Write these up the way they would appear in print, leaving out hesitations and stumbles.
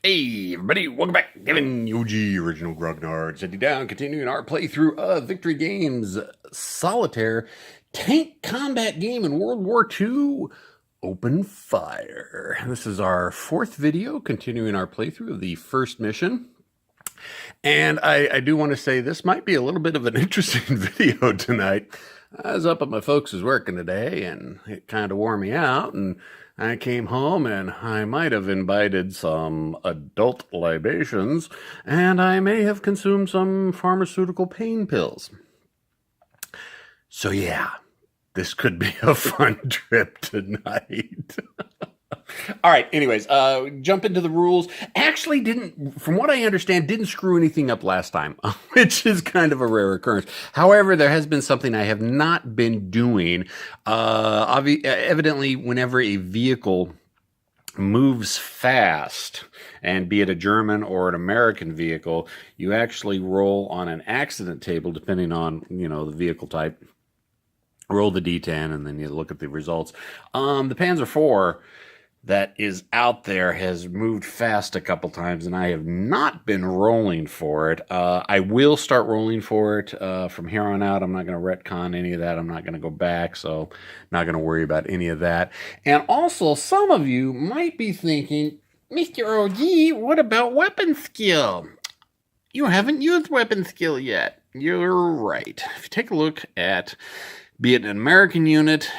Hey everybody, welcome back. Kevin, the OG original Grognard, sitting down, continuing our playthrough of Victory Games Solitaire tank combat game in World War II, Open Fire. This is our fourth video, continuing our playthrough of the first mission. And I do want to say this might be a little bit of an interesting video tonight. I was up at my folks' working today, and it kind of wore me out, and I came home and I might have imbibed some adult libations, and I may have consumed some pharmaceutical pain pills. So yeah, this could be a fun trip tonight. All right, anyways, jump into the rules. Actually didn't, from what I understand, didn't screw anything up last time, which is kind of a rare occurrence. However, there has been something I have not been doing. Evidently, whenever a vehicle moves fast, and be it a German or an American vehicle, you actually roll on an accident table, depending on, the vehicle type. Roll the D10, and then you look at the results. The Panzer IV that is out there has moved fast a couple times, and I have not been rolling for it. I will start rolling for it from here on out. I'm not going to retcon any of that. I'm not going to go back, so not going to worry about any of that. And also, some of you might be thinking, Mr. OG, what about weapon skill? You haven't used weapon skill yet. You're right. If you take a look at, be it an American unit,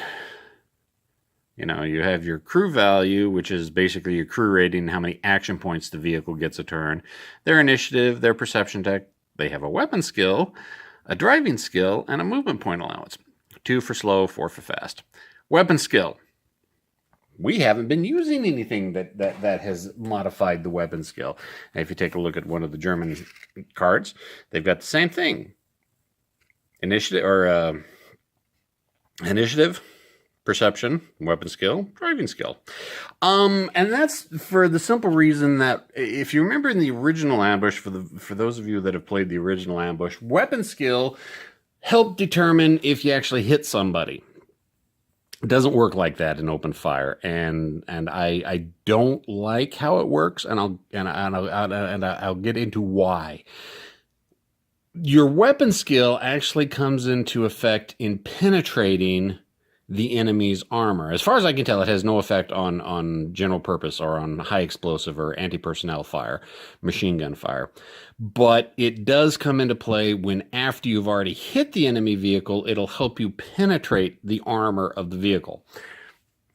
you have your crew value, which is basically your crew rating, how many action points the vehicle gets a turn, their initiative, their perception tech. They have a weapon skill, a driving skill, and a movement point allowance. 2 for slow, 4 for fast. Weapon skill. We haven't been using anything that has modified the weapon skill. And if you take a look at one of the German cards, they've got the same thing. Initiative, perception, weapon skill, driving skill. And that's for the simple reason that if you remember in the original ambush, for those of you that have played the original ambush, weapon skill helped determine if you actually hit somebody. It doesn't work like that in Open Fire, and I don't like how it works, and I'll get into why. Your weapon skill actually comes into effect in penetrating the enemy's armor. As far as I can tell, it has no effect on general purpose or on high explosive or anti-personnel fire, machine gun fire. But it does come into play when, after you've already hit the enemy vehicle, it'll help you penetrate the armor of the vehicle.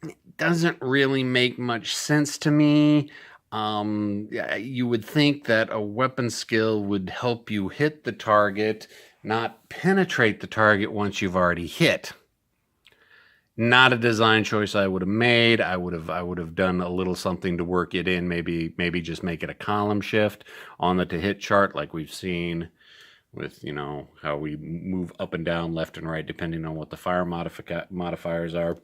It doesn't really make much sense to me. You would think that a weapon skill would help you hit the target, not penetrate the target once you've already hit. Not a design choice I would have made. I would have done a little something to work it in. Maybe just make it a column shift on the to hit chart, like we've seen with how we move up and down, left and right, depending on what the fire modifiers are.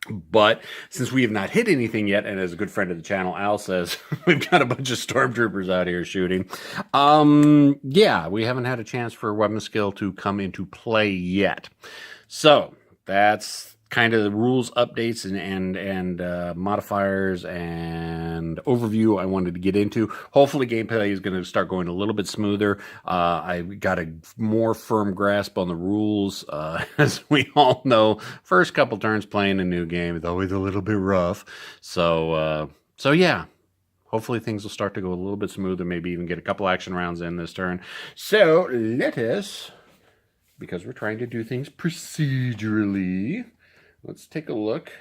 But since we have not hit anything yet, and as a good friend of the channel, Al says, we've got a bunch of stormtroopers out here shooting. Yeah, we haven't had a chance for weapon skill to come into play yet. So that's kind of the rules updates and modifiers and overview I wanted to get into. Hopefully gameplay is going to start going a little bit smoother. I got a more firm grasp on the rules. As we all know, first couple turns playing a new game is always a little bit rough. So yeah. Hopefully things will start to go a little bit smoother, maybe even get a couple action rounds in this turn. So let us, because we're trying to do things procedurally, let's take a look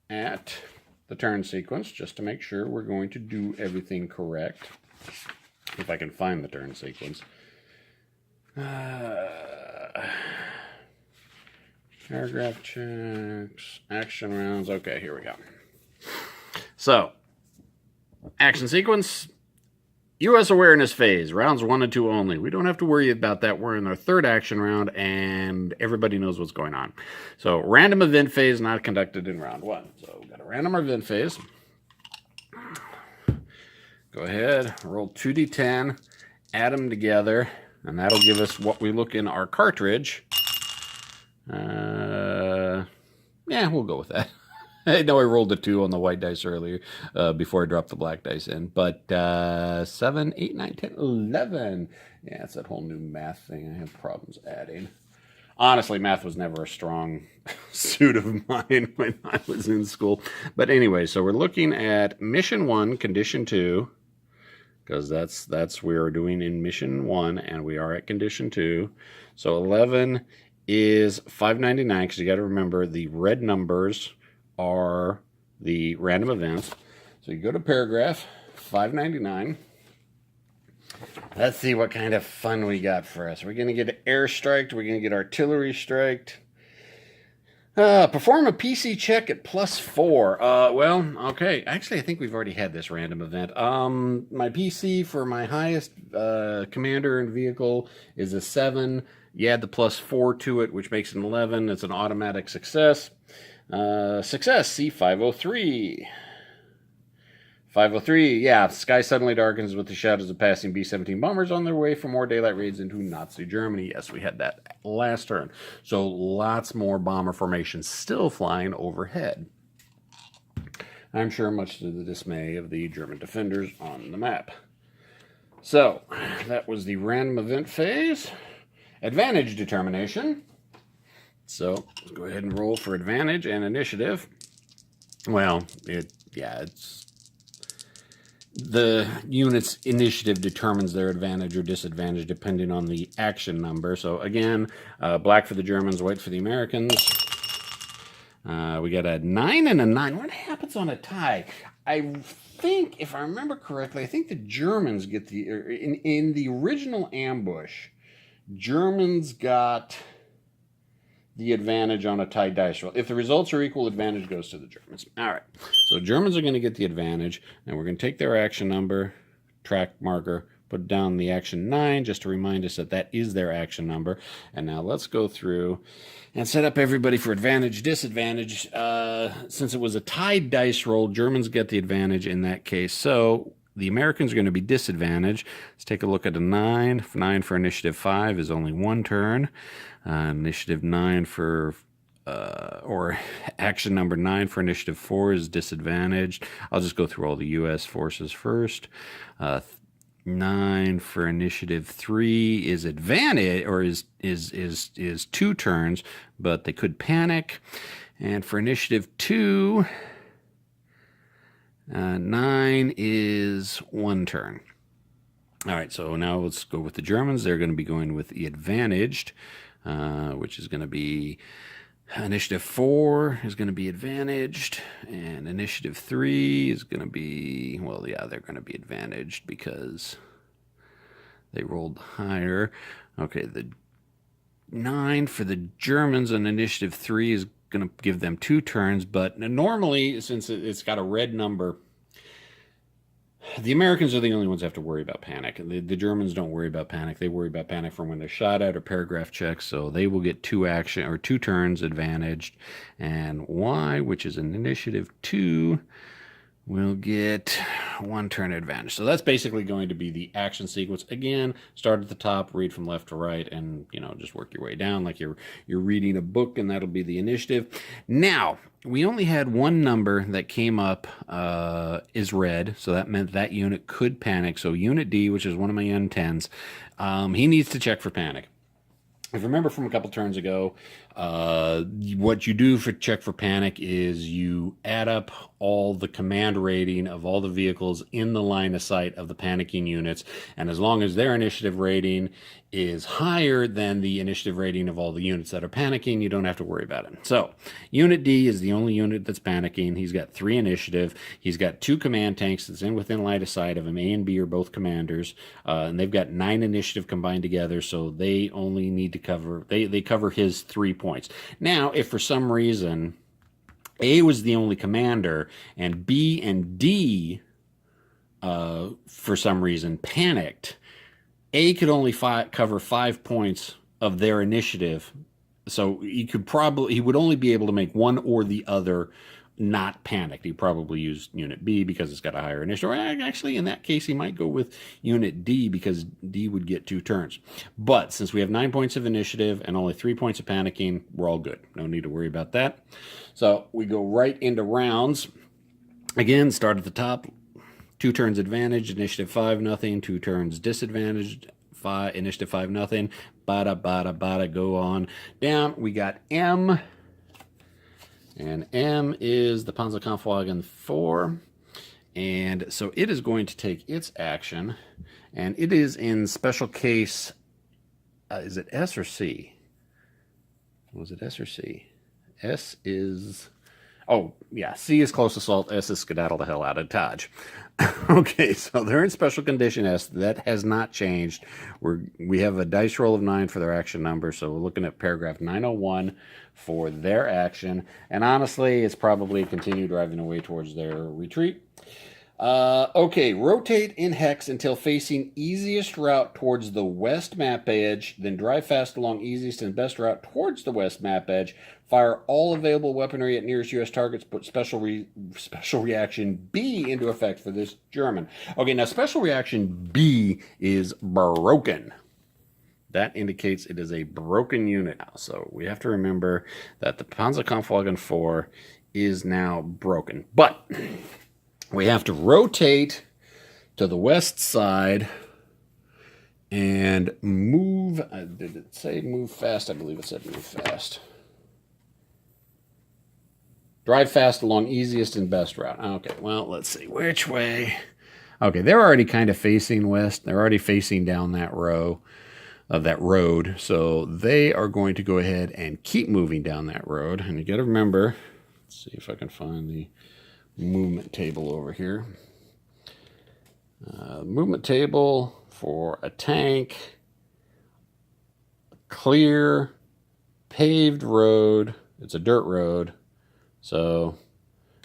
at the turn sequence just to make sure we're going to do everything correct. If I can find the turn sequence. Paragraph checks, action rounds. Okay, here we go. So, action sequence. U.S. awareness phase, rounds 1 and 2 only. We don't have to worry about that. We're in our third action round, and everybody knows what's going on. So, random event phase not conducted in round 1. So, we've got a random event phase. Go ahead, roll 2d10, add them together, and that'll give us what we look in our cartridge. Yeah, we'll go with that. I know I rolled a 2 on the white dice earlier before I dropped the black dice in. But 7, 8, 9, 10, 11. Yeah, it's that whole new math thing I have problems adding. Honestly, math was never a strong suit of mine when I was in school. But anyway, so we're looking at Mission 1, Condition 2, because that's we are doing in Mission 1, and we are at Condition 2. So 11 is 599, because you got to remember the red numbers are the random events. So you go to paragraph 599. Let's see what kind of fun we got for us. We're going to get air striked. We're going to get artillery striked. Perform a PC check at +4. Well, okay. Actually, I think we've already had this random event. My PC for my highest commander and vehicle is a 7. You add the +4 to it, which makes it an 11. It's an automatic success. Success, C503. 503, yeah, sky suddenly darkens with the shadows of passing B-17 bombers on their way for more daylight raids into Nazi Germany. Yes, we had that last turn. So lots more bomber formations still flying overhead. I'm sure much to the dismay of the German defenders on the map. So, that was the random event phase. Advantage determination. So, let's go ahead and roll for advantage and initiative. Well, it's... The unit's initiative determines their advantage or disadvantage depending on the action number. So again, black for the Germans, white for the Americans. We got a 9 and a 9. What happens on a tie? I think, if I remember correctly, I think the Germans get the... In the original ambush, Germans got the advantage on a tied dice roll. If the results are equal, advantage goes to the Germans. All right. So Germans are going to get the advantage, and we're going to take their action number, track marker, put down the action 9, just to remind us that that is their action number. And now let's go through and set up everybody for advantage, disadvantage. Since it was a tied dice roll, Germans get the advantage in that case. So the Americans are going to be disadvantaged. Let's take a look at a 9. 9 for initiative 5 is only 1 turn. Initiative 9 for, or action number 9 for initiative 4 is disadvantaged. I'll just go through all the U.S. forces first. 9 for initiative 3 is advantage, or is 2 turns, but they could panic. And for initiative 2, 9 is 1 turn. All right, so now let's go with the Germans. They're going to be going with the advantaged, which is going to be initiative 4 is going to be advantaged, and initiative 3 is going to be, well, yeah, they're going to be advantaged because they rolled higher. Okay, the 9 for the Germans on initiative 3 is going to give them 2 turns, but normally, since it's got a red number, the Americans are the only ones that have to worry about panic. The Germans don't worry about panic. They worry about panic from when they're shot at or paragraph checks, so they will get 2 action or 2 turns advantaged. And Y, which is an initiative 2, will get 1 turn advantage. So that's basically going to be the action sequence. Again, start at the top, read from left to right, and just work your way down like you're reading a book, and that'll be the initiative. Now, we only had 1 number that came up is red, so that meant that unit could panic. So Unit D, which is one of my N10s, he needs to check for panic. If you remember from a couple turns ago, what you do for check for panic is you add up all the command rating of all the vehicles in the line of sight of the panicking units, and as long as their initiative rating is higher than the initiative rating of all the units that are panicking, you don't have to worry about it. So Unit D is the only unit that's panicking. He's got 3 initiative. He's got 2 command tanks that's within line of sight of him. A and B are both commanders, and they've got 9 initiative combined together, so they only need to cover, they cover his 3 points. Now, if for some reason A was the only commander and B and D for some reason panicked, A could only cover 5 points of their initiative, so he would only be able to make one or the other not panicked. He probably used Unit B because it's got a higher initiative. Or actually, in that case, he might go with Unit D because D would get 2 turns. But since we have 9 points of initiative and only 3 points of panicking, we're all good. No need to worry about that. So we go right into rounds. Again, start at the top. 2 turns advantage, initiative 5, nothing. 2 turns disadvantaged, initiative 5, nothing. Bada, bada, bada, go on down. We got M. And M is the Panzerkampfwagen 4. And so it is going to take its action. And it is in special case, is it S or C? Was it S or C? S is... Oh, yeah, C is close assault, S is skedaddle the hell out of Dodge. Okay, so they're in special condition S. That has not changed. We have a dice roll of 9 for their action number, so we're looking at paragraph 901 for their action. And honestly, it's probably continue driving away towards their retreat. Okay, rotate in hex until facing easiest route towards the west map edge, then drive fast along easiest and best route towards the west map edge. Fire all available weaponry at nearest U.S. targets. Put special reaction B into effect for this German. Okay, now special reaction B is broken. That indicates it is a broken unit now. So we have to remember that the Panzerkampfwagen 4 is now broken. But we have to rotate to the west side and move. Did it say move fast? I believe it said move fast. Drive fast along easiest and best route. Okay, well, let's see. Which way? Okay, they're already kind of facing west. They're already facing down that row of that road. So they are going to go ahead and keep moving down that road. And you got to remember, let's see if I can find the movement table over here. Movement table for a tank, clear, paved road. It's a dirt road, so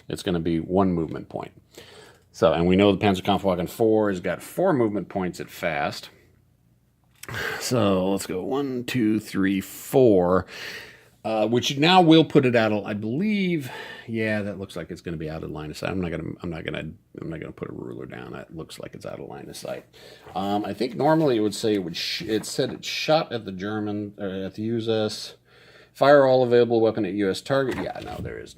it's going to be 1 movement point. So, and we know the Panzerkampfwagen 4 has got 4 movement points at fast. So let's go 1, 2, 3, 4. Which now will put it out of, I believe, yeah, that looks like it's going to be out of line of sight. I'm not gonna put a ruler down. That looks like it's out of line of sight. I think normally it would say it said it shot at the German, at the USS. Fire all available weapon at U.S. target. Yeah, no, there is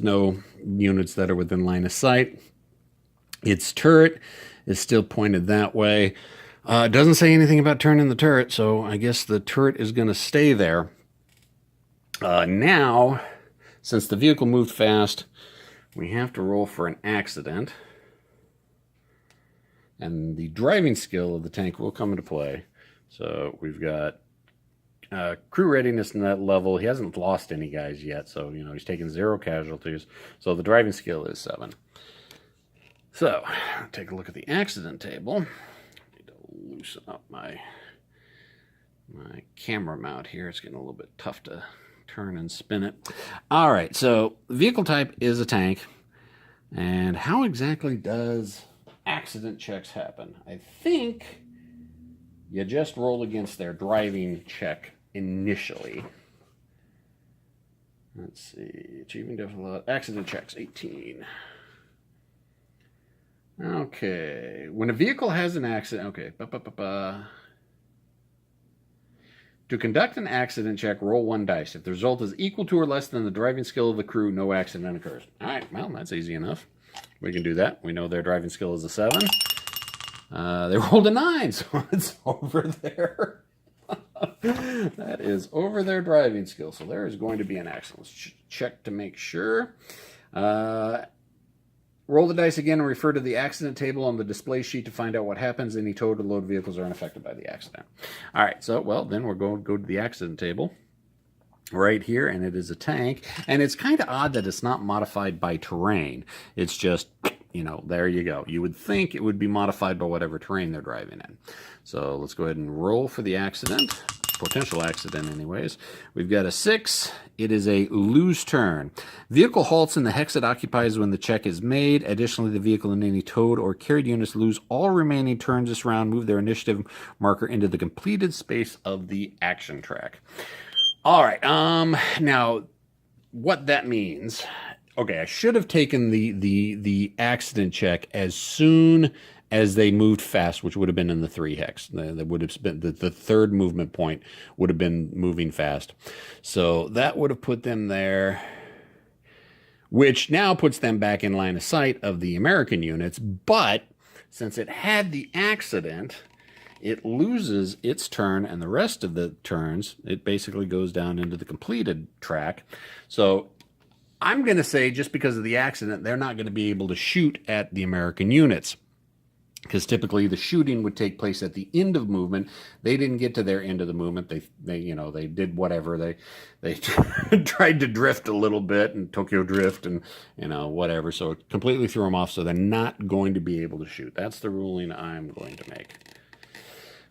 no units that are within line of sight. Its turret is still pointed that way. It doesn't say anything about turning the turret, so I guess the turret is going to stay there. Now, since the vehicle moved fast, we have to roll for an accident. And the driving skill of the tank will come into play. So we've got crew readiness in that level. He hasn't lost any guys yet, so he's taken 0 casualties. So the driving skill is 7. So, take a look at the accident table. Loosen up my camera mount here. It's getting a little bit tough to turn and spin it. All right, so vehicle type is a tank. And how exactly does accident checks happen? I think you just roll against their driving check initially. Let's see. Achieving definite accident checks 18. Okay, when a vehicle has an accident, okay, to conduct an accident check, roll 1 dice. If the result is equal to or less than the driving skill of the crew, no accident occurs. All right, well, that's easy enough. We can do that. We know their driving skill is a 7. They rolled a 9, so it's over there. That is over their driving skill, so there is going to be an accident. Let's check to make sure. Roll the dice again and refer to the accident table on the display sheet to find out what happens. Any towed or load vehicles are unaffected by the accident. All right, so, well, then we're going to go to the accident table right here, and it is a tank. And it's kind of odd that it's not modified by terrain. It's just, there you go. You would think it would be modified by whatever terrain they're driving in. So let's go ahead and roll for the accident. Potential accident anyways. We've got a 6. It is a lose turn. Vehicle halts in the hex it occupies when the check is made. Additionally, the vehicle and any towed or carried units lose all remaining turns this round. Move their initiative marker into the completed space of the action track. All right. Now, what that means, okay, I should have taken the accident check as soon as they moved fast, which would have been in the 3 hex. That would have been the third movement point would have been moving fast. So that would have put them there, which now puts them back in line of sight of the American units. But since it had the accident, it loses its turn, and the rest of the turns, it basically goes down into the completed track. So I'm going to say, just because of the accident, they're not going to be able to shoot at the American units, because typically the shooting would take place at the end of movement. They didn't get to their end of the movement. They did whatever. They tried to drift a little bit, and Tokyo Drift, and whatever. So it completely threw them off. So they're not going to be able to shoot. That's the ruling I'm going to make.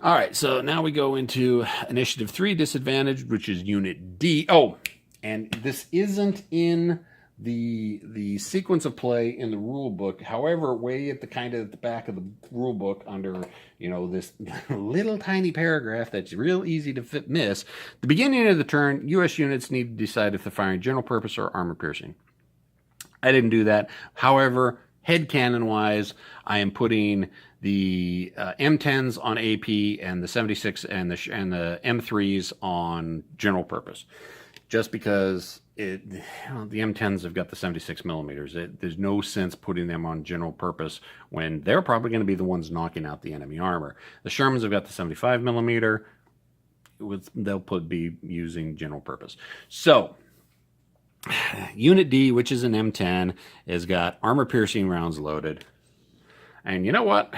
All right. So now we go into Initiative 3 disadvantage, which is Unit D. Oh, and this isn't in the sequence of play in the rule book. However, way at the back of the rule book, under this little tiny paragraph that's real easy to miss, the beginning of the turn, U.S. units need to decide if they're firing general purpose or armor piercing. I didn't do that. However, headcanon wise, I am putting the M10s on AP and the 76 and the M3s on general purpose, just because the M10s have got the 76 millimeters. There's no sense putting them on general purpose when they're probably going to be the ones knocking out the enemy armor. The Shermans have got the 75 millimeter. They'll be using general purpose. So Unit D, which is an M10, has got armor piercing rounds loaded. And you know what?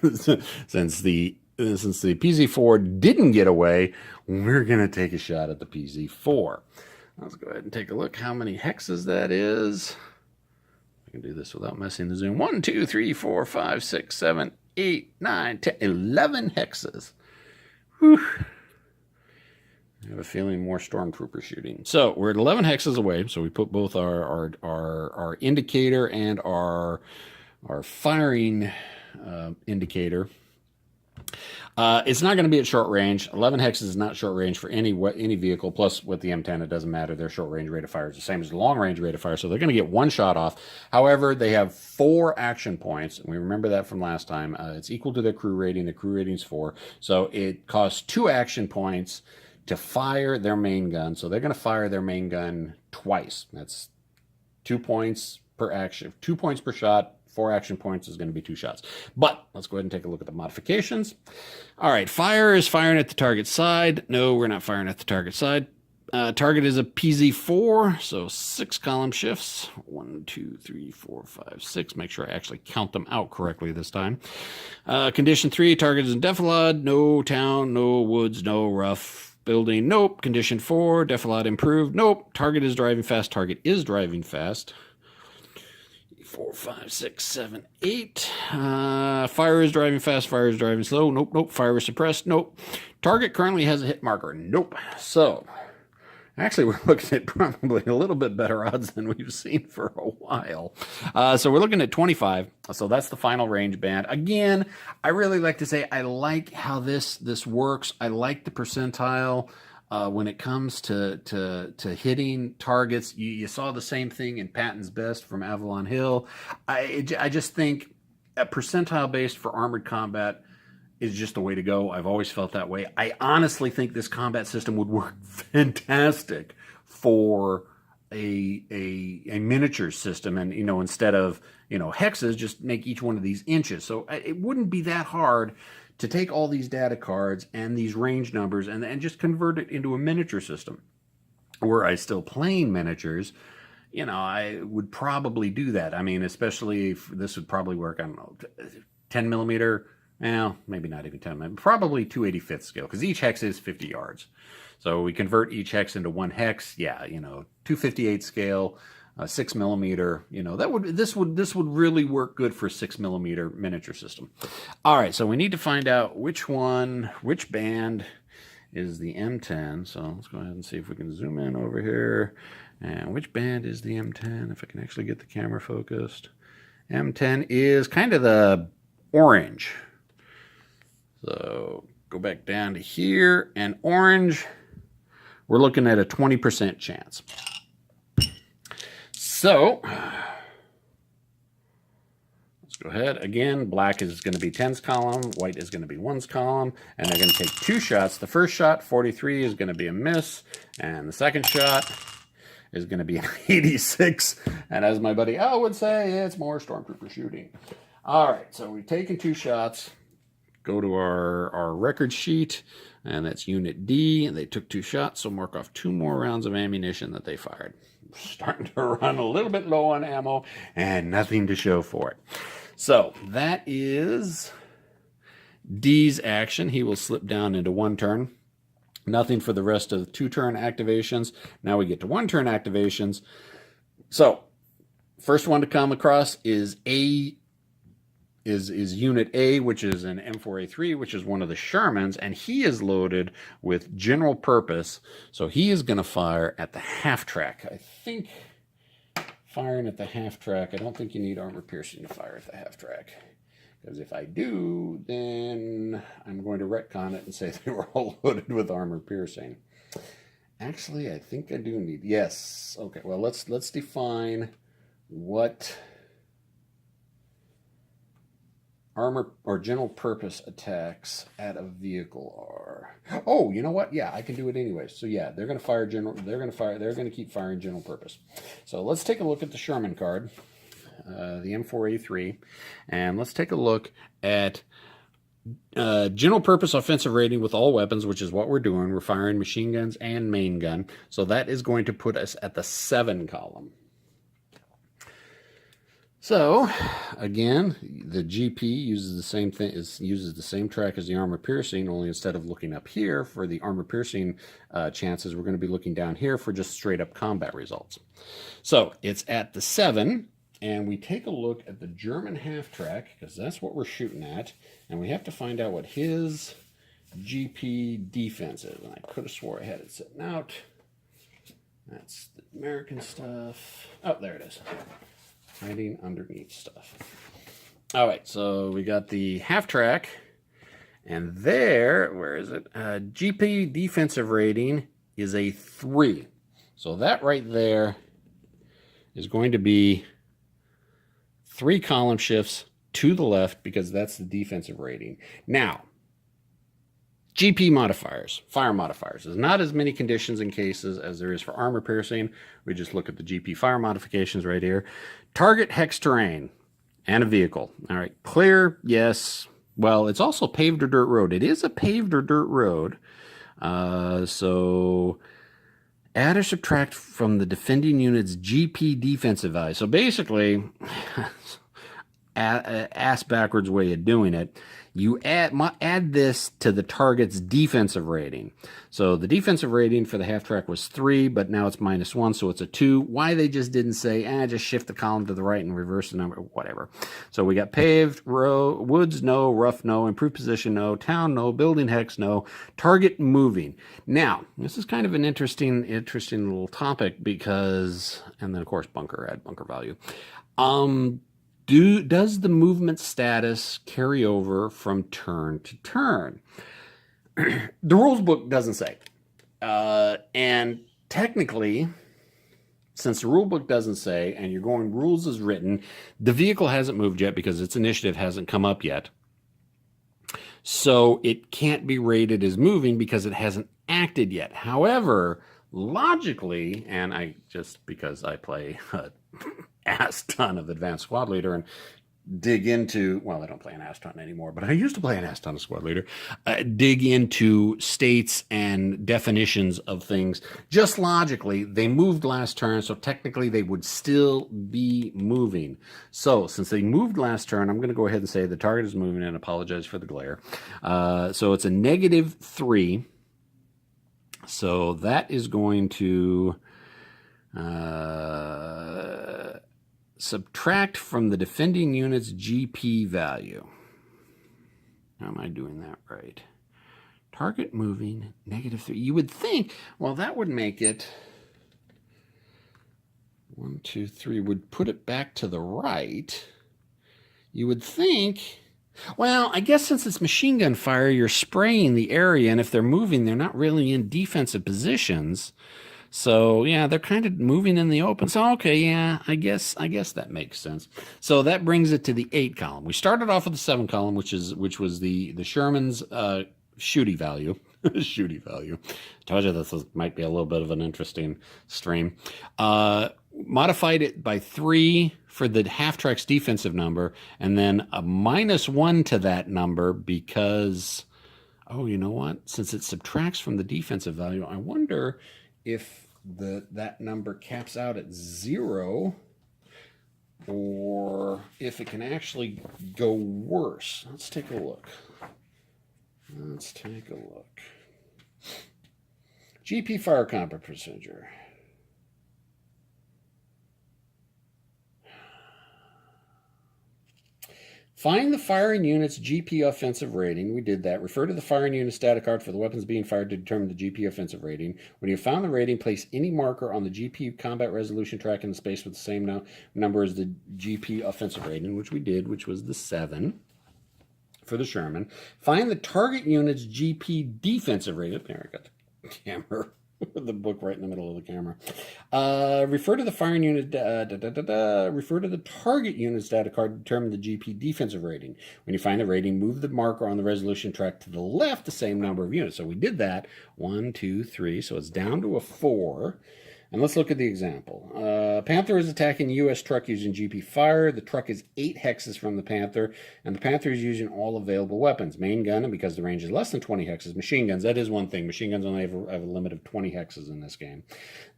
Since the PZ4 didn't get away, we're going to take a shot at the PZ4. Let's go ahead and take a look how many hexes that is. I can do this without messing the zoom. 1, 2, 3, 4, 5, 6, 7, 8, 9, 10, 11 hexes. Whew. I have a feeling more stormtrooper shooting. So we're at 11 hexes away. So we put both our indicator and our firing indicator. It's not going to be at short range. 11 hexes is not short range for any vehicle. Plus, with the M10, it doesn't matter. Their short range rate of fire is the same as the long range rate of fire, so they're going to get 1 shot off. However, they have 4 action points, and we remember that from last time. It's equal to their crew rating. The crew rating is 4, so it costs 2 action points to fire their main gun. So they're going to fire their main gun twice. That's 2 points per action, 2 points per shot. 4 action points is going to be 2 shots. But let's go ahead and take a look at the modifications. All right, fire is firing at the target side. No, we're not firing at the target side. Target is a PZ4, so 6 column shifts. 1, 2, 3, 4, 5, 6. Make sure I actually count them out correctly this time. Condition 3, target is in Defilade. No town, no woods, no rough building. Nope. Condition 4, Defilade improved. Nope. Target is driving fast. Target is driving fast. 4, 5, 6, 7, 8. Fire is driving fast. Fire is driving slow. Nope, nope. Fire is suppressed. Nope. Target currently has a hit marker. Nope. So, actually, we're looking at probably a little bit better odds than we've seen for a while. So we're looking at 25. So that's the final range band. Again, I really like to say I like how this works. I like the percentile. When it comes to hitting targets, you saw the same thing in Patton's Best from Avalon Hill. I just think a percentile based for armored combat is just the way to go. I've always felt that way. I honestly think this combat system would work fantastic for a miniature system, and instead of hexes, just make each one of these inches. So it wouldn't be that hard to take all these data cards and these range numbers and just convert it into a miniature system. Were I still playing miniatures, I would probably do that. I mean, especially if this would probably work, I don't know, 10 millimeter, maybe not even 10, probably 285th scale, because each hex is 50 yards. So we convert each hex into 1 hex, 258 scale, 6 millimeter, this would really work good for a 6 millimeter miniature system. All right, so we need to find out which band is the M10. So let's go ahead and see if we can zoom in over here. And which band is the M10? If I can actually get the camera focused. M10 is kind of the orange. So go back down to here, and orange, we're looking at a 20% chance. So let's go ahead. Again, black is going to be 10's column, white is going to be 1's column, and they're going to take 2 shots. The first shot, 43, is going to be a miss, and the second shot is going to be an 86. And as my buddy Al would say, it's more Stormtrooper shooting. All right, so we've taken 2 shots. Go to our record sheet, and that's Unit D. They took 2 shots, so mark off 2 more rounds of ammunition that they fired. We're starting to run a little bit low on ammo, and nothing to show for it. So that is D's action. He will slip down into 1 turn. Nothing for the rest of the 2-turn activations. Now we get to 1-turn activations. So first one to come across is Unit A, which is an M4A3, which is one of the Shermans, and he is loaded with general purpose. So he is going to fire at the half track. I think firing at the half track, I don't think you need armor piercing to fire at the half track. Because if I do, then I'm going to retcon it and say they were all loaded with armor piercing. Actually, I think I do need, yes. Okay, well, let's define what armor or general purpose attacks at a vehicle are. Oh, you know what? Yeah, I can do it anyway. So yeah, they're going to fire general. They're going to keep firing general purpose. So let's take a look at the Sherman card, the M4A3, and let's take a look at general purpose offensive rating with all weapons, which is what we're doing. We're firing machine guns and main gun. So that is going to put us at the 7 column. So, again, the GP uses the same thing, uses the same track as the armor piercing, only instead of looking up here for the armor piercing chances, we're going to be looking down here for just straight up combat results. So, it's at the 7, and we take a look at the German half track, because that's what we're shooting at, and we have to find out what his GP defense is. And I could have swore I had it sitting out. That's the American stuff. Oh, there it is. Hiding underneath stuff. All right, so we got the half track, and there, where is it? GP defensive rating is a 3. So that right there is going to be 3 column shifts to the left because that's the defensive rating. Now, GP modifiers, fire modifiers. There's not as many conditions and cases as there is for armor piercing. We just look at the GP fire modifications right here. Target hex terrain and a vehicle. All right, clear, yes. Well, it's also paved or dirt road. It is a paved or dirt road. So add or subtract from the defending unit's GP defensive value. So basically, ass backwards way of doing it. You add this to the target's defensive rating. So the defensive rating for the half track was 3, but now it's -1, so it's a 2. Why they just didn't say, just shift the column to the right and reverse the number, whatever. So we got paved, woods, no, rough, no, improved position, no, town, no, building hex, no, target moving. Now, this is kind of an interesting little topic because, and then of course bunker, add bunker value. Does the movement status carry over from turn to turn? The rules book doesn't say. And technically, since the rule book doesn't say, and you're going rules as written, the vehicle hasn't moved yet because its initiative hasn't come up yet. So it can't be rated as moving because it hasn't acted yet. However, logically, and because I play ass ton of Advanced Squad Leader and dig into, well, I don't play an ass ton anymore, but I used to play an ass ton of Squad Leader, dig into states and definitions of things. Just logically, they moved last turn, so technically they would still be moving. So since they moved last turn, I'm going to go ahead and say the target is moving and apologize for the glare. So it's a -3. So that is going to subtract from the defending unit's GP value. How am I doing that right? Target moving, -3. You would think, well, that would make it 1, 2, 3, would put it back to the right. You would think, well, I guess since it's machine gun fire, you're spraying the area, and if they're moving, they're not really in defensive positions. So yeah, they're kind of moving in the open. So okay, yeah, I guess that makes sense. So that brings it to the 8 column. We started off with the 7 column, which was the Sherman's shooty value. Shooty value. Told you this might be a little bit of an interesting stream. Modified it by 3 for the half-track's defensive number, and then a -1 to that number because, oh, you know what? Since it subtracts from the defensive value, I wonder if that number caps out at 0 or if it can actually go worse. Let's take a look. GP fire combat procedure. Find the firing unit's GP offensive rating. We did that. Refer to the firing unit's data card for the weapons being fired to determine the GP offensive rating. When you found the rating, place any marker on the GP combat resolution track in the space with the same number as the GP offensive rating, which we did, which was the 7 for the Sherman. Find the target unit's GP defensive rating. There, I got the camera. The book right in the middle of the camera. Refer to the firing unit. Refer to the target unit's data card to determine the GP defensive rating. When you find the rating, move the marker on the resolution track to the left the same number of units. So we did that. 1, 2, 3. So it's down to a 4. And let's look at the example. Panther is attacking the U.S. truck using GP fire. The truck is 8 hexes from the Panther, and the Panther is using all available weapons. Main gun, and because the range is less than 20 hexes, machine guns. That is one thing. Machine guns only have a limit of 20 hexes in this game.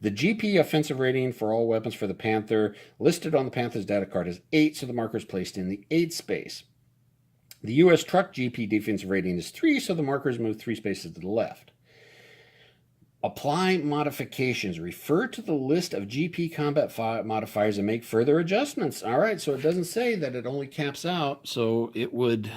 The GP offensive rating for all weapons for the Panther listed on the Panther's data card is 8, so the marker is placed in the 8 space. The U.S. truck GP defensive rating is 3, so the marker is moved 3 spaces to the left. Apply modifications. Refer to the list of GP combat modifiers and make further adjustments. All right, so it doesn't say that it only caps out. So it would,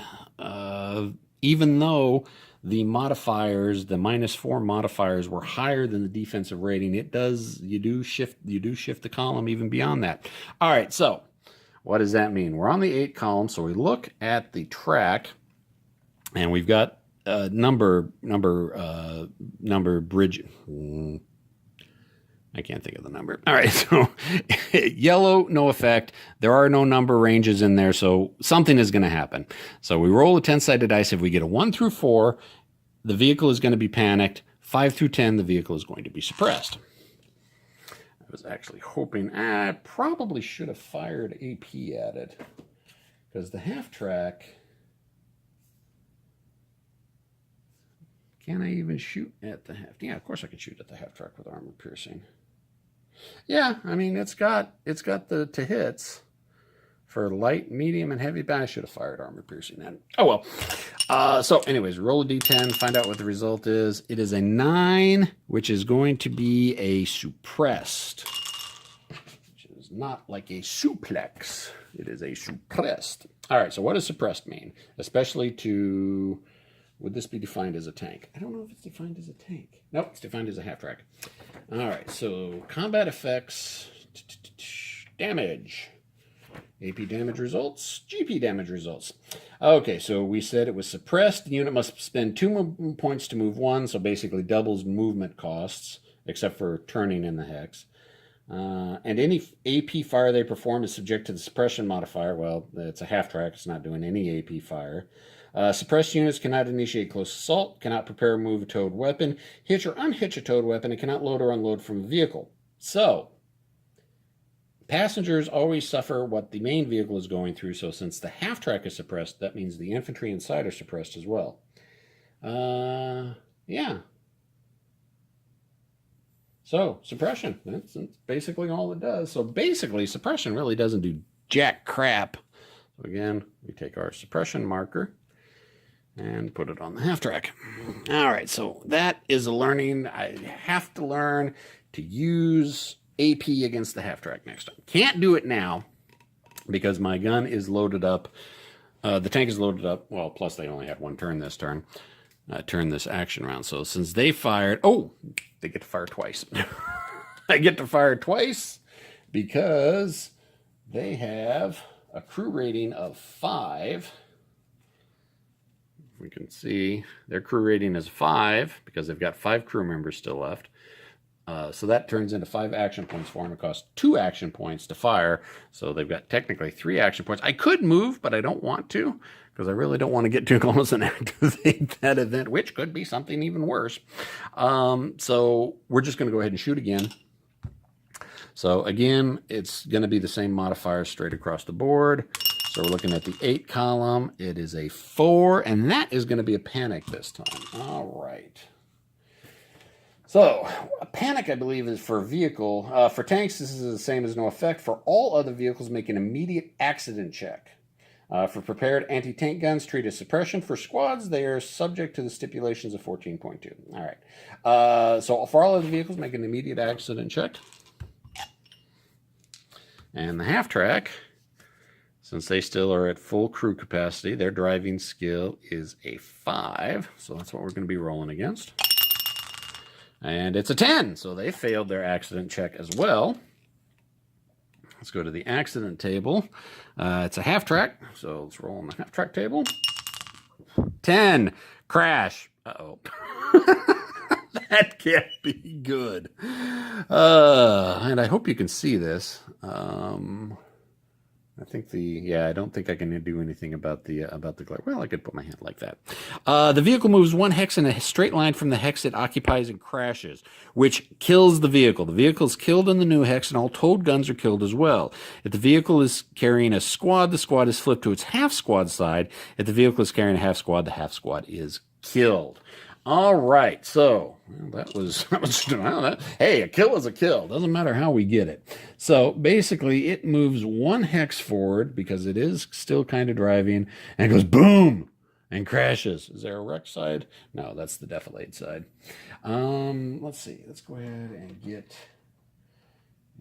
even though the modifiers, the -4 modifiers, were higher than the defensive rating, it does. You do shift the column even beyond that. All right, so what does that mean? We're on the 8 column, so we look at the track, and we've got number bridge. I can't think of the number. All right, so yellow, no effect. There are no number ranges in there, so something is going to happen. So we roll a 10-sided dice. If we get a 1 through 4, the vehicle is going to be panicked. 5 through 10, the vehicle is going to be suppressed. I was actually hoping I probably should have fired AP at it, because the half track. Can I even shoot at the half? Yeah, of course I can shoot at the half track with armor piercing. Yeah, I mean it's got the to hits for light, medium, and heavy. But I should have fired armor piercing then. Oh well. So anyways, roll a d10, find out what the result is. It is a 9, which is going to be a suppressed, which is not like a suplex. It is a suppressed. All right. So what does suppressed mean? Especially to. Would this be defined as a tank? I don't know if it's defined as a tank. Nope, it's defined as a half track. All right, so combat effects, damage, AP damage results, GP damage results. Okay, so we said it was suppressed. The unit must spend 2 points to move 1, so basically doubles movement costs, except for turning in the hex. And any AP fire they perform is subject to the suppression modifier. Well, it's a half track. It's not doing any AP fire. Suppressed units cannot initiate close assault, cannot prepare or move a towed weapon, hitch or unhitch a towed weapon, and cannot load or unload from a vehicle. So, passengers always suffer what the main vehicle is going through, so since the half track is suppressed, that means the infantry inside are suppressed as well. Yeah. So, suppression, that's basically all it does. So basically, suppression really doesn't do jack crap. So again, we take our suppression marker and put it on the half track. All right, so that is a learning. I have to learn to use AP against the half track next time. Can't do it now because my gun is loaded up. The tank is loaded up. Well, plus they only had 1 turn this turn. Turn this action round. So since they fired, they get to fire twice. I get to fire twice because they have a crew rating of 5. We can see their crew rating is 5 because they've got 5 crew members still left. So that turns into 5 action points for them. It costs 2 action points to fire. So they've got technically 3 action points. I could move, but I don't want to because I really don't want to get too close and activate that event, which could be something even worse. So we're just going to go ahead and shoot again. So again, it's going to be the same modifiers straight across the board. So we're looking at the 8 column. It is a 4, and that is going to be a panic this time. All right. So, a panic, I believe, is for a vehicle. For tanks, this is the same as no effect. For all other vehicles, make an immediate accident check. For prepared anti-tank guns, treat as suppression. For squads, they are subject to the stipulations of 14.2. All right. So, for all other vehicles, make an immediate accident check. And the half-track, since they still are at full crew capacity, their driving skill is a 5. So, that's what we're going to be rolling against. And it's a 10, so they failed their accident check as well. Let's go to the accident table. It's a half-track, so let's roll on the half-track table. 10, crash. Uh-oh. That can't be good. And I hope you can see this. I think I don't think I can do anything about the glare. Well, I could put my hand like that. The vehicle moves 1 hex in a straight line from the hex it occupies and crashes, which kills the vehicle. The vehicle is killed in the new hex, and all towed guns are killed as well. If the vehicle is carrying a squad, the squad is flipped to its half squad side. If the vehicle is carrying a half squad, the half squad is killed. All right, so that was hey, a kill is a kill. Doesn't matter how we get it. So basically, it moves 1 hex forward because it is still kind of driving, and it goes boom and crashes. Is there a wreck side? No, that's the defilade side. Let's see. Let's go ahead and get.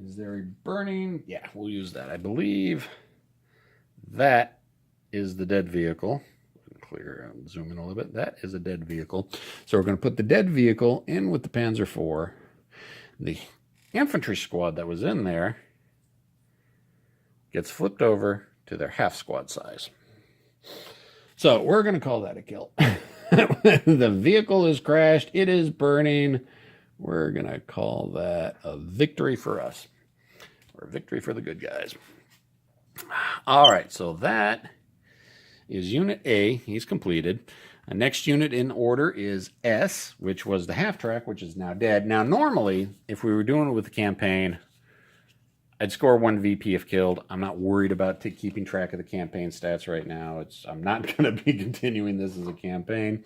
Is there a burning? Yeah, we'll use that. I believe that is the dead vehicle. Clear, zoom in a little bit. That is a dead vehicle. So we're going to put the dead vehicle in with the Panzer IV. The infantry squad that was in there gets flipped over to their half squad size. So we're going to call that a kill. The vehicle is crashed. It is burning. We're going to call that a victory for us, or a victory for the good guys. All right, so that is Unit A. He's completed. The next unit in order is S, which was the half-track, which is now dead. Now, normally, if we were doing it with the campaign, I'd score 1 VP if killed. I'm not worried about keeping track of the campaign stats right now. I'm not going to be continuing this as a campaign.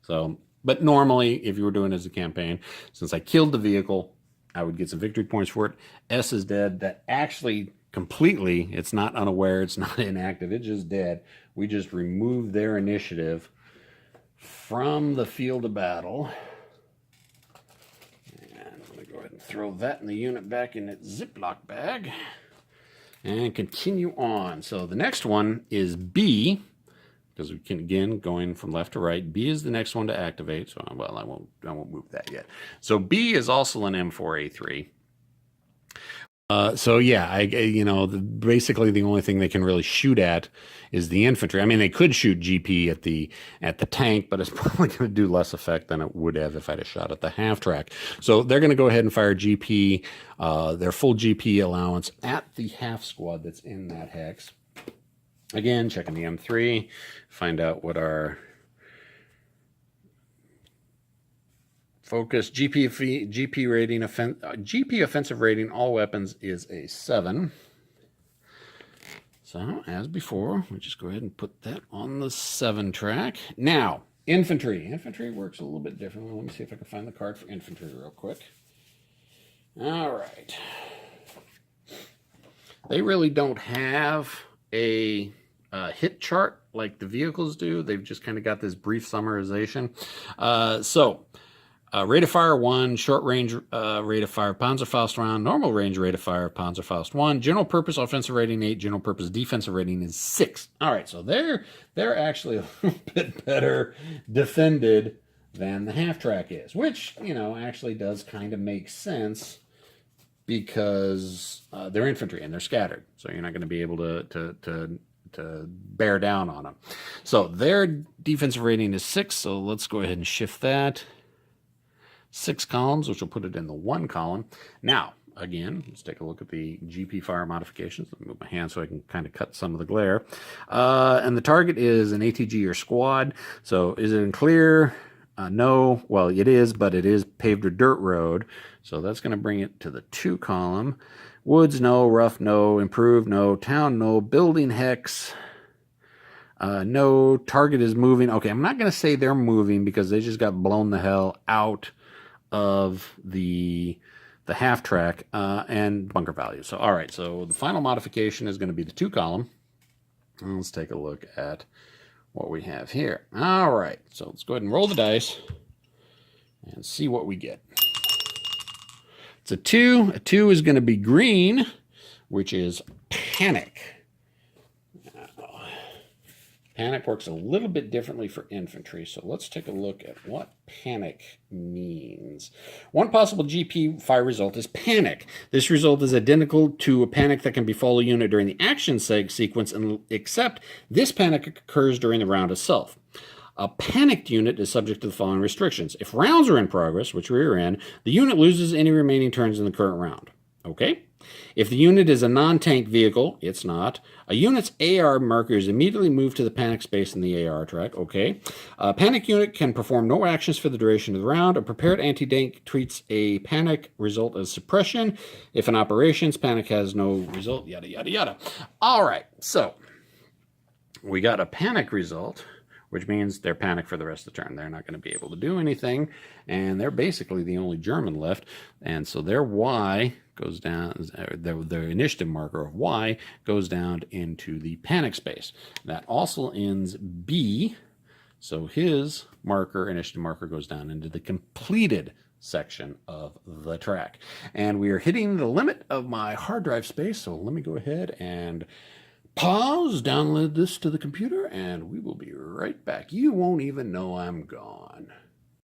But normally, if you were doing it as a campaign, since I killed the vehicle, I would get some victory points for it. S is dead. That actually completely, it's not unaware, it's not inactive, it's just dead. We just removed their initiative from the field of battle. And I'm going to go ahead and throw that in the unit back in its Ziploc bag and continue on. So the next one is B, because we can, again, going from left to right. B is the next one to activate. So, well, I won't move that yet. So B is also an M4A3. So yeah, basically the only thing they can really shoot at is the infantry. I mean, they could shoot GP at the tank, but it's probably going to do less effect than it would have if I'd have shot at the half track. So they're going to go ahead and fire GP, their full GP allowance at the half squad that's in that hex. Again, checking the M3, find out what our focus GP rating, GP offensive rating, all weapons is a 7. So as before, we just go ahead and put that on the 7 track. Now, infantry. Infantry works a little bit differently. Let me see if I can find the card for infantry real quick. All right. They really don't have a hit chart like the vehicles do. They've just kind of got this brief summarization. Rate of fire 1, short range rate of fire Panzerfaust round, normal range rate of fire Panzerfaust 1, general purpose offensive rating 8, general purpose defensive rating is 6. All right, so they're actually a little bit better defended than the half track is, which, actually does kind of make sense because they're infantry and they're scattered, so you're not going to be able to bear down on them. So their defensive rating is 6, so let's go ahead and shift that. 6 columns, which will put it in the 1 column. Now, again, let's take a look at the GP fire modifications. Let me move my hand so I can kind of cut some of the glare. And the target is an ATG or squad. So is it in clear? No. Well, it is, but it is paved or dirt road. So that's going to bring it to the 2 column. Woods, no. Rough, no. Improved, no. Town, no. Building hex, no. Target is moving. Okay, I'm not going to say they're moving because they just got blown the hell out of the half track and bunker value. So, all right, so the final modification is going to be the 2 column. Let's take a look at what we have here. All right, so let's go ahead and roll the dice and see what we get. It's a 2. A 2 is going to be green, which is panic. Panic works a little bit differently for infantry, so let's take a look at what panic means. One possible GP fire result is panic. This result is identical to a panic that can befall a unit during the action sequence, except this panic occurs during the round itself. A panicked unit is subject to the following restrictions. If rounds are in progress, which we are in, the unit loses any remaining turns in the current round. Okay? If the unit is a non-tank vehicle, it's not. A unit's AR marker is immediately moved to the panic space in the AR track. Okay. A panic unit can perform no actions for the duration of the round. A prepared anti-tank treats a panic result as suppression. If in operations, panic has no result, yada, yada, yada. All right. So we got a panic result, which means they're panicked for the rest of the turn. They're not going to be able to do anything, and they're basically the only German left, and so their Y goes down, their initiative marker of Y goes down into the panic space. That also ends B, so his marker, initiative marker, goes down into the completed section of the track. And we are hitting the limit of my hard drive space, so let me go ahead and pause, download this to the computer, and we will be right back. You won't even know I'm gone.